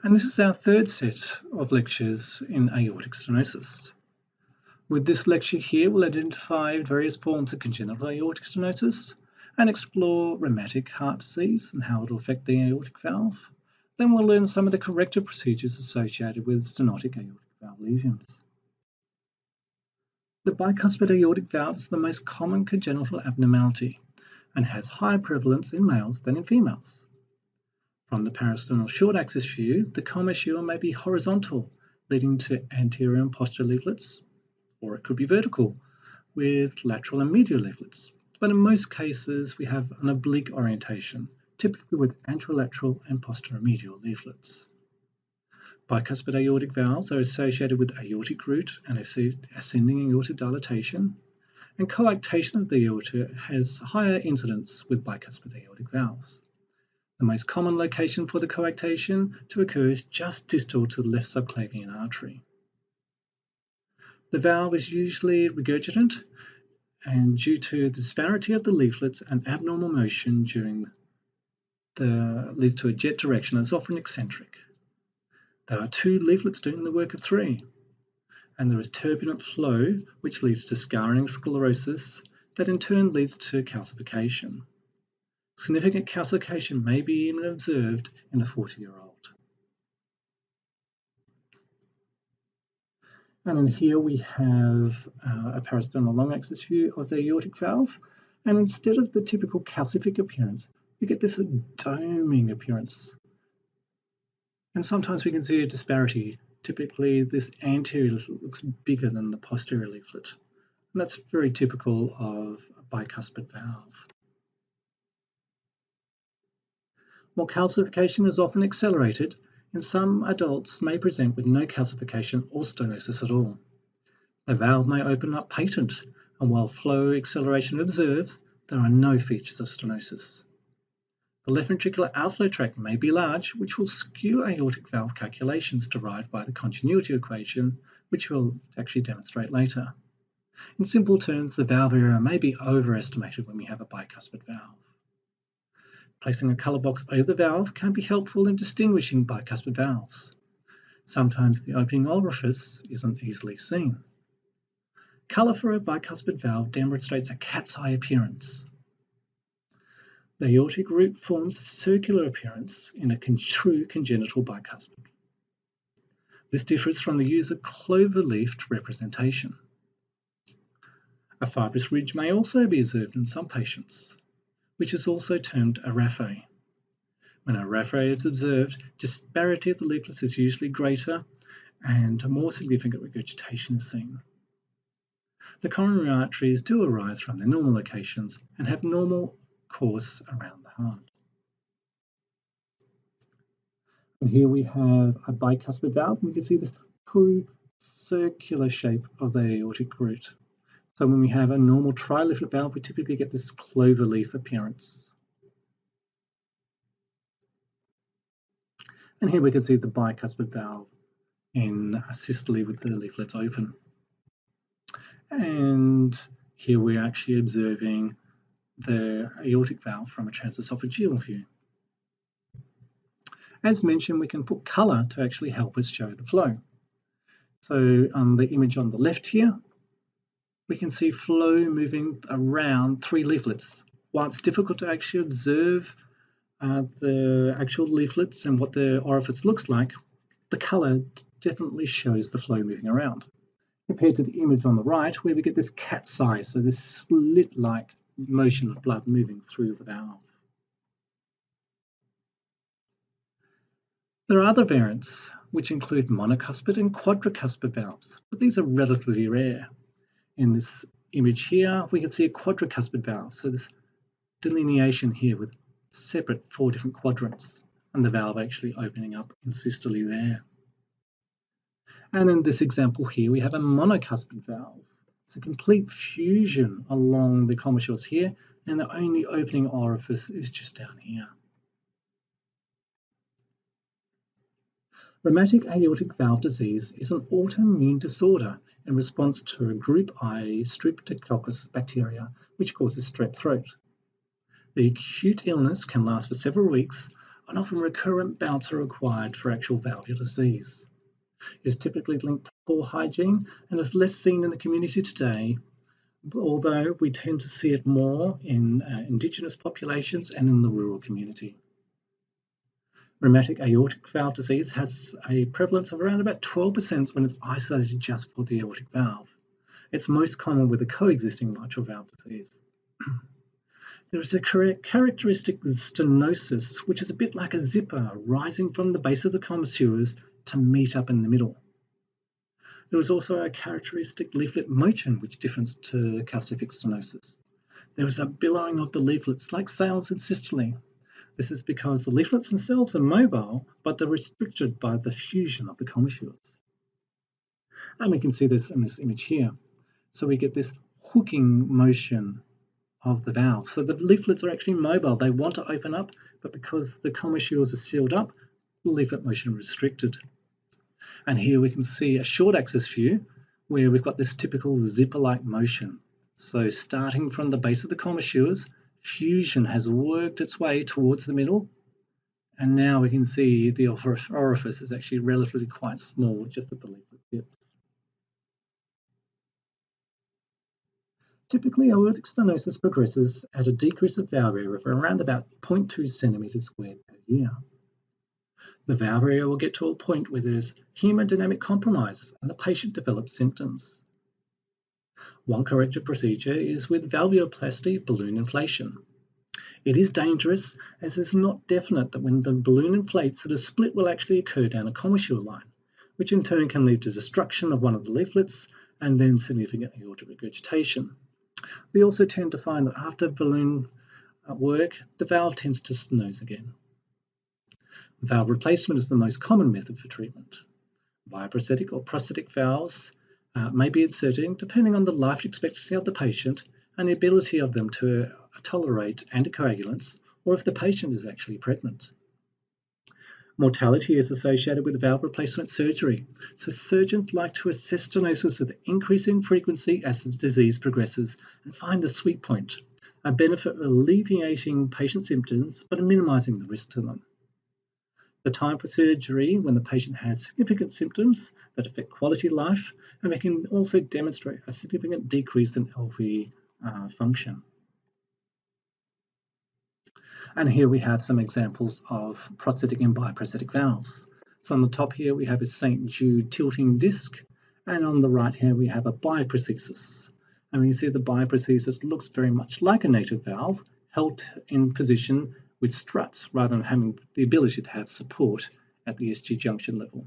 And this is our third set of lectures in aortic stenosis. With this lecture here, we'll identify various forms of congenital aortic stenosis and explore rheumatic heart disease and how it will affect the aortic valve. Then we'll learn some of the corrective procedures associated with stenotic aortic valve lesions. The bicuspid aortic valve is the most common congenital abnormality and has higher prevalence in males than in females. From the parasternal short axis view, the commissure may be horizontal, leading to anterior and posterior leaflets, or it could be vertical, with lateral and medial leaflets. But in most cases, we have an oblique orientation, typically with anterolateral and posteromedial leaflets. Bicuspid aortic valves are associated with aortic root and ascending aortic dilatation, and coarctation of the aorta has higher incidence with bicuspid aortic valves. The most common location for the coarctation to occur is just distal to the left subclavian artery. The valve is usually regurgitant, and due to the disparity of the leaflets and abnormal motion leads to a jet direction that is often eccentric. There are 2 leaflets doing the work of 3, and there is turbulent flow which leads to scarring sclerosis that in turn leads to calcification. Significant calcification may be even observed in a 40-year-old. And in here we have a parasternal long axis view of the aortic valve, and instead of the typical calcific appearance, we get this doming appearance. And sometimes we can see a disparity. Typically, this anterior leaflet looks bigger than the posterior leaflet, and that's very typical of a bicuspid valve. While calcification is often accelerated, and some adults may present with no calcification or stenosis at all. The valve may open up patent, and while flow acceleration observed, there are no features of stenosis. The left ventricular outflow tract may be large, which will skew aortic valve calculations derived by the continuity equation, which we'll actually demonstrate later. In simple terms, the valve area may be overestimated when we have a bicuspid valve. Placing a colour box over the valve can be helpful in distinguishing bicuspid valves. Sometimes the opening orifice isn't easily seen. Colour for a bicuspid valve demonstrates a cat's eye appearance. The aortic root forms a circular appearance in a true congenital bicuspid. This differs from the use of clover-leafed representation. A fibrous ridge may also be observed in some patients, which is also termed a raphe. When a raphe is observed, disparity of the leaflets is usually greater and a more significant regurgitation is seen. The coronary arteries do arise from their normal locations and have normal course around the heart. And here we have a bicuspid valve, and you can see this true circular shape of the aortic root. So when we have a normal tri-leaflet valve, we typically get this cloverleaf appearance. And here we can see the bicuspid valve in systole with the leaflets open. And here we're actually observing the aortic valve from a transesophageal view. As mentioned, we can put colour to actually help us show the flow. So on the image on the left here, we can see flow moving around 3 leaflets. While it's difficult to actually observe the actual leaflets and what the orifice looks like, the colour definitely shows the flow moving around. Compared to the image on the right, where we get this cat's eye, so this slit-like motion of blood moving through the valve. There are other variants, which include monocuspid and quadricuspid valves, but these are relatively rare. In this image here, we can see a quadricuspid valve, so this delineation here with separate 4 different quadrants, and the valve actually opening up in systole there. And in this example here, we have a monocuspid valve. It's a complete fusion along the commissures here, and the only opening orifice is just down here. Rheumatic aortic valve disease is an autoimmune disorder in response to a group I Streptococcus bacteria, which causes strep throat. The acute illness can last for several weeks, and often recurrent bouts are required for actual valvular disease. It is typically linked to poor hygiene and is less seen in the community today, although we tend to see it more in Indigenous populations and in the rural community. Rheumatic aortic valve disease has a prevalence of around about 12% when it's isolated just for the aortic valve. It's most common with a coexisting mitral valve disease. There is a characteristic stenosis, which is a bit like a zipper rising from the base of the commissures to meet up in the middle. There is also a characteristic leaflet motion, which differs to calcific stenosis. There is a billowing of the leaflets like sails in systole. This is because the leaflets themselves are mobile, but they're restricted by the fusion of the commissures. And we can see this in this image here. So we get this hooking motion of the valve. So the leaflets are actually mobile. They want to open up, but because the commissures are sealed up, the leaflet motion is restricted. And here we can see a short axis view where we've got this typical zipper-like motion. So starting from the base of the commissures, fusion has worked its way towards the middle, and now we can see the orifice is actually relatively quite small, just at the leaflet tips. Typically, aortic stenosis progresses at a decrease of valve area of around about 0.2 centimeters squared per year. The valve area will get to a point where there's hemodynamic compromise and the patient develops symptoms. One corrective procedure is with valvuloplasty balloon inflation. It is dangerous as it's not definite that when the balloon inflates that a split will actually occur down a commissure line, which in turn can lead to destruction of one of the leaflets and then significant aortic regurgitation. We also tend to find that after balloon work, the valve tends to stenose again. Valve replacement is the most common method for treatment. Bioprosthetic or prosthetic valves may be inserted depending on the life expectancy of the patient and the ability of them to tolerate anticoagulants, or if the patient is actually pregnant. Mortality is associated with valve replacement surgery, so surgeons like to assess stenosis with increasing frequency as the disease progresses and find the sweet point, a benefit of alleviating patient symptoms but minimizing the risk to them. The time for surgery when the patient has significant symptoms that affect quality of life, and they can also demonstrate a significant decrease in LV function. And here we have some examples of prosthetic and bioprosthetic valves. So on the top here we have a St. Jude tilting disc, and on the right here we have a bioprosthesis. And we can see the bioprosthesis looks very much like a native valve, held in position with struts rather than having the ability to have support at the SG junction level.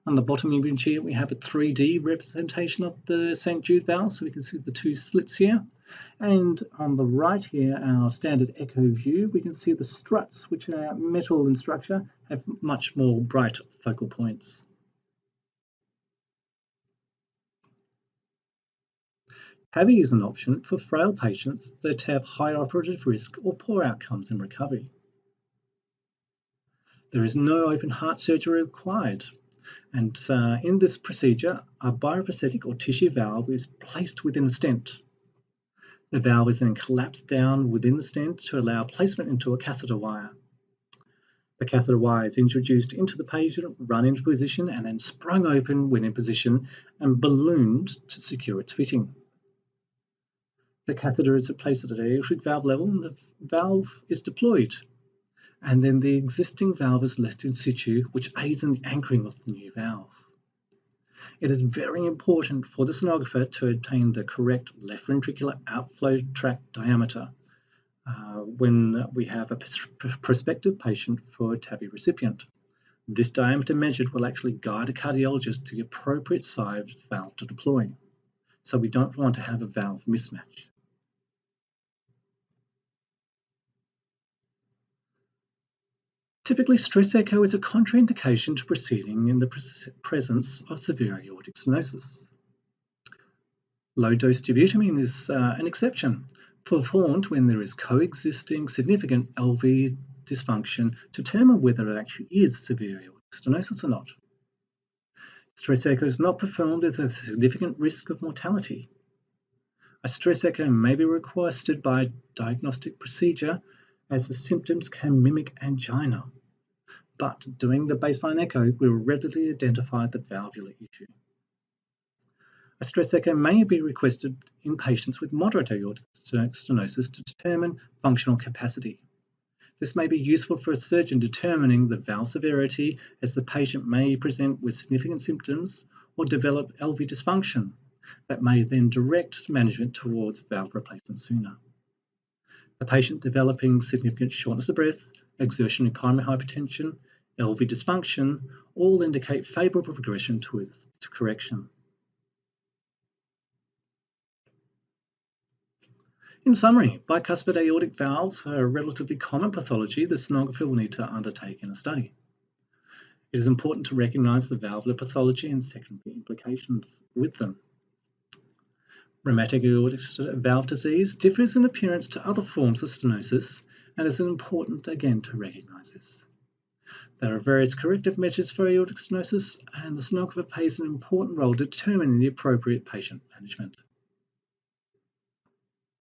On the bottom image here we have a 3D representation of the St. Jude valve, so we can see the two slits here. And on the right here, our standard echo view, we can see the struts, which are metal in structure, have much more bright focal points. TAVI is an option for frail patients that have high operative risk or poor outcomes in recovery. There is no open heart surgery required, and in this procedure, a bioprosthetic or tissue valve is placed within a stent. The valve is then collapsed down within the stent to allow placement into a catheter wire. The catheter wire is introduced into the patient, run into position, and then sprung open when in position and ballooned to secure its fitting. The catheter is placed at an aortic valve level and the valve is deployed. And then the existing valve is left in situ, which aids in the anchoring of the new valve. It is very important for the sonographer to obtain the correct left ventricular outflow tract diameter when we have a prospective patient for a TAVI recipient. This diameter measured will actually guide a cardiologist to the appropriate size valve to deploy. So we don't want to have a valve mismatch. Typically, stress echo is a contraindication to proceeding in the presence of severe aortic stenosis. Low-dose dobutamine is an exception, performed when there is coexisting significant LV dysfunction to determine whether it actually is severe aortic stenosis or not. Stress echo is not performed with a significant risk of mortality. A stress echo may be requested by diagnostic procedure as the symptoms can mimic angina. but doing the baseline echo will readily identify the valvular issue. A stress echo may be requested in patients with moderate aortic stenosis to determine functional capacity. This may be useful for a surgeon determining the valve severity, as the patient may present with significant symptoms or develop LV dysfunction that may then direct management towards valve replacement sooner. The patient developing significant shortness of breath, exertional primary hypertension, LV dysfunction all indicate favourable progression towards correction. In summary, bicuspid aortic valves are a relatively common pathology the sonographer will need to undertake in a study. It is important to recognise the valvular pathology and secondary implications with them. Rheumatic aortic valve disease differs in appearance to other forms of stenosis, and it is important again to recognise this. There are various corrective measures for aortic stenosis, and the sonographer plays an important role determining the appropriate patient management.